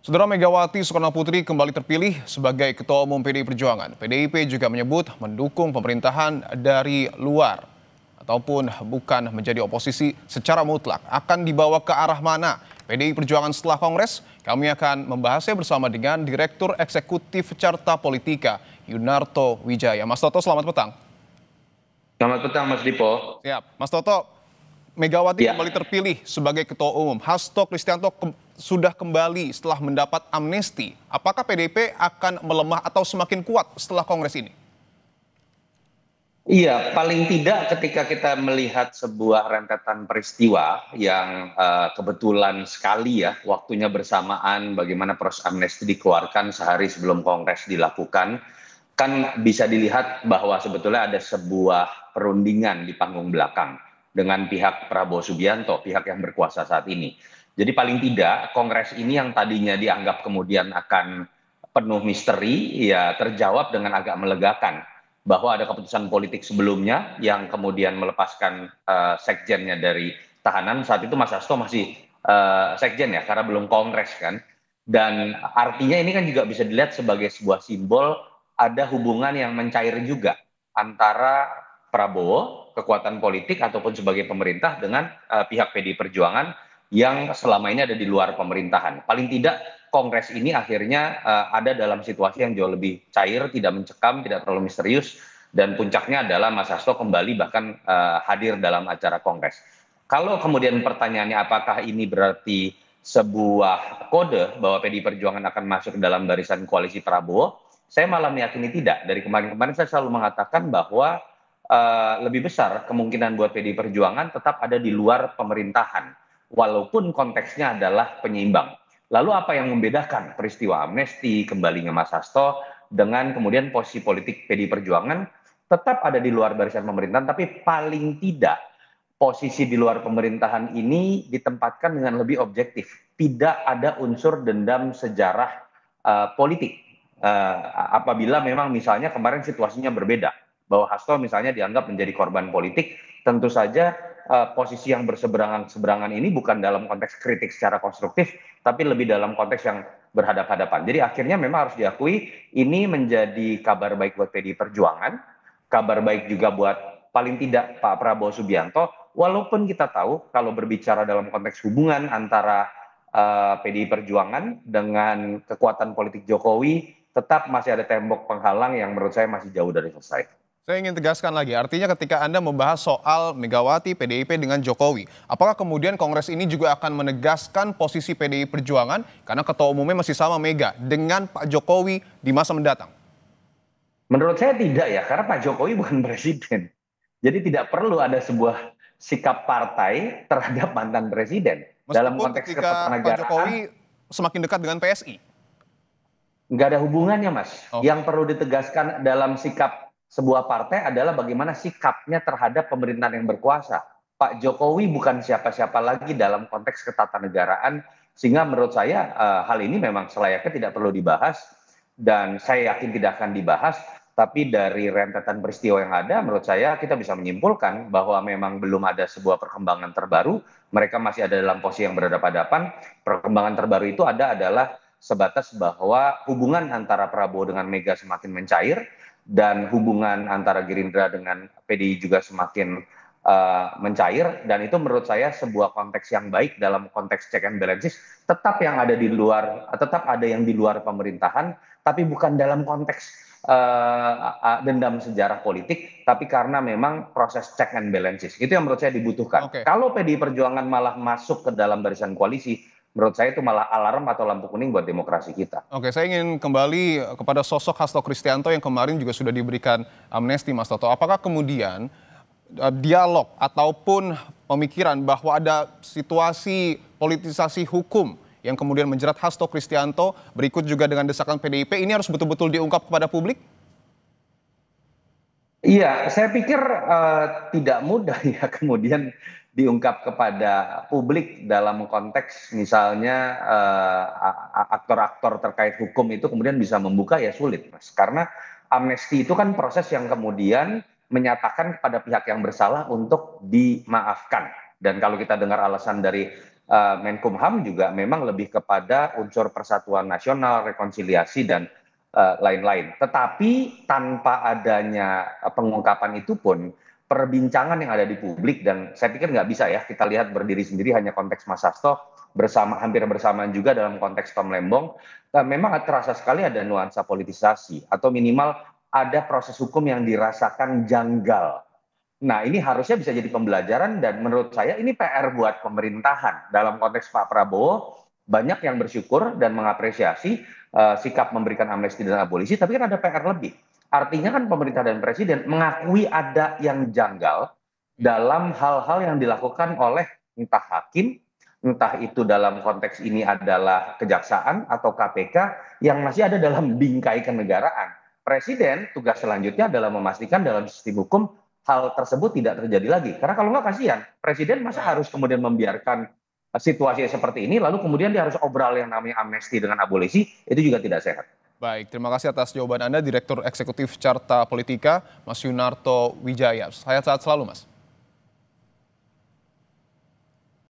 Saudara Megawati Soekarnoputri kembali terpilih sebagai Ketua Umum PDI Perjuangan. PDIP juga menyebut mendukung pemerintahan dari luar ataupun bukan menjadi oposisi secara mutlak. Akan dibawa ke arah mana PDI Perjuangan setelah Kongres? Kami akan membahasnya bersama dengan Direktur Eksekutif Carta Politika, Yunarto Wijaya. Mas Toto, selamat petang. Selamat petang, Mas Dipo. Siap. Mas Toto, Megawati Ya, kembali terpilih sebagai Ketua Umum. Hasto Kristianto sudah kembali setelah mendapat amnesti. Apakah PDIP akan melemah atau semakin kuat setelah Kongres ini? iya, paling tidak ketika kita melihat sebuah rentetan peristiwa yang kebetulan sekali ya, waktunya bersamaan bagaimana proses amnesti dikeluarkan sehari sebelum Kongres dilakukan, kan bisa dilihat bahwa sebetulnya ada sebuah perundingan di panggung belakang dengan pihak Prabowo Subianto, pihak yang berkuasa saat ini. Jadi paling tidak Kongres ini yang tadinya dianggap kemudian akan penuh misteri, ya terjawab dengan agak melegakan bahwa ada keputusan politik sebelumnya yang kemudian melepaskan sekjennya dari tahanan. Saat itu Mas Hasto masih sekjen ya, karena belum Kongres kan. Dan artinya ini kan juga bisa dilihat sebagai sebuah simbol ada hubungan yang mencair juga antara Prabowo, kekuatan politik ataupun sebagai pemerintah dengan pihak PDI Perjuangan yang selama ini ada di luar pemerintahan. Paling tidak Kongres ini akhirnya ada dalam situasi yang jauh lebih cair, tidak mencekam, tidak terlalu misterius, dan puncaknya adalah Mas Hasto kembali bahkan hadir dalam acara Kongres. Kalau kemudian pertanyaannya apakah ini berarti sebuah kode bahwa PDI Perjuangan akan masuk ke dalam barisan koalisi Prabowo, saya malah meyakini tidak. Dari kemarin-kemarin saya selalu mengatakan bahwa lebih besar kemungkinan buat PDI Perjuangan tetap ada di luar pemerintahan, walaupun konteksnya adalah penyeimbang. Lalu apa yang membedakan peristiwa amnesti, kembalinya Mas Hasto, dengan kemudian posisi politik PDI Perjuangan tetap ada di luar barisan pemerintahan, tapi paling tidak posisi di luar pemerintahan ini ditempatkan dengan lebih objektif. Tidak ada unsur dendam sejarah politik. Apabila memang misalnya kemarin situasinya berbeda, bahwa Hasto misalnya dianggap menjadi korban politik, tentu saja posisi yang berseberangan ini bukan dalam konteks kritik secara konstruktif, tapi lebih dalam konteks yang berhadapan-hadapan. Jadi akhirnya memang harus diakui ini menjadi kabar baik buat PDI Perjuangan, kabar baik juga buat paling tidak Pak Prabowo Subianto, walaupun kita tahu kalau berbicara dalam konteks hubungan antara PDI Perjuangan dengan kekuatan politik Jokowi, tetap masih ada tembok penghalang yang menurut saya masih jauh dari selesai. Saya ingin tegaskan lagi, artinya ketika Anda membahas soal Megawati, PDIP dengan Jokowi, apakah kemudian Kongres ini juga akan menegaskan posisi PDI Perjuangan karena ketua umumnya masih sama Mega dengan Pak Jokowi di masa mendatang? Menurut saya tidak ya, karena Pak Jokowi bukan presiden. Jadi tidak perlu ada sebuah sikap partai terhadap mantan presiden. Dalam Meskipun konteks ketika Pak ketatanegaraan, Jokowi semakin dekat dengan PSI. nggak ada hubungannya, Mas. Oke. Yang perlu ditegaskan dalam sikap sebuah partai adalah bagaimana sikapnya terhadap pemerintahan yang berkuasa. Pak Jokowi bukan siapa-siapa lagi dalam konteks ketatanegaraan, sehingga menurut saya hal ini memang selayaknya tidak perlu dibahas, dan saya yakin tidak akan dibahas. Tapi dari rentetan peristiwa yang ada, menurut saya kita bisa menyimpulkan bahwa memang belum ada sebuah perkembangan terbaru. Mereka masih ada dalam posisi yang berhadapan-hadapan. Perkembangan terbaru itu adalah sebatas bahwa hubungan antara Prabowo dengan Mega semakin mencair, dan hubungan antara Gerindra dengan PDI juga semakin mencair, dan itu menurut saya sebuah konteks yang baik dalam konteks check and balances. Tetap yang ada di luar, tetap ada yang di luar pemerintahan, tapi bukan dalam konteks dendam sejarah politik, tapi karena memang proses check and balances itu yang menurut saya dibutuhkan. Oke. Kalau PDI Perjuangan malah masuk ke dalam barisan koalisi, menurut saya itu malah alarm atau lampu kuning buat demokrasi kita. Oke, saya ingin kembali kepada sosok Hasto Kristianto yang kemarin juga sudah diberikan amnesti, Mas Toto. Apakah kemudian dialog ataupun pemikiran bahwa ada situasi politisasi hukum yang kemudian menjerat Hasto Kristianto berikut juga dengan desakan PDIP ini harus betul-betul diungkap kepada publik? Iya, saya pikir tidak mudah ya kemudian diungkap kepada publik dalam konteks misalnya aktor-aktor terkait hukum itu kemudian bisa membuka, ya sulit, Mas. Karena amnesti itu kan proses yang kemudian menyatakan kepada pihak yang bersalah untuk dimaafkan. Dan kalau kita dengar alasan dari Menkumham juga memang lebih kepada unsur persatuan nasional, rekonsiliasi, dan lain-lain. Tetapi tanpa adanya pengungkapan itu pun, perbincangan yang ada di publik, dan saya pikir nggak bisa ya kita lihat berdiri sendiri hanya konteks Mas Hasto, hampir bersamaan juga dalam konteks Tom Lembong, memang terasa sekali ada nuansa politisasi, atau minimal ada proses hukum yang dirasakan janggal. Nah, ini harusnya bisa jadi pembelajaran, dan menurut saya ini PR buat pemerintahan. Dalam konteks Pak Prabowo, banyak yang bersyukur dan mengapresiasi sikap memberikan amnesti dan abolisi, tapi kan ada PR lebih. Artinya kan pemerintah dan presiden mengakui ada yang janggal dalam hal-hal yang dilakukan oleh entah hakim, entah itu dalam konteks ini adalah kejaksaan atau KPK yang masih ada dalam bingkai kenegaraan. Presiden tugas selanjutnya adalah memastikan dalam sistem hukum hal tersebut tidak terjadi lagi. Karena kalau nggak kasihan, presiden masa harus kemudian membiarkan situasi seperti ini, lalu kemudian dia harus obral yang namanya amnesti dengan abolisi, itu juga tidak sehat. Baik, terima kasih atas jawaban Anda, Direktur Eksekutif Carta Politika, Mas Yunarto Wijaya. Sehat-sehat selalu, Mas.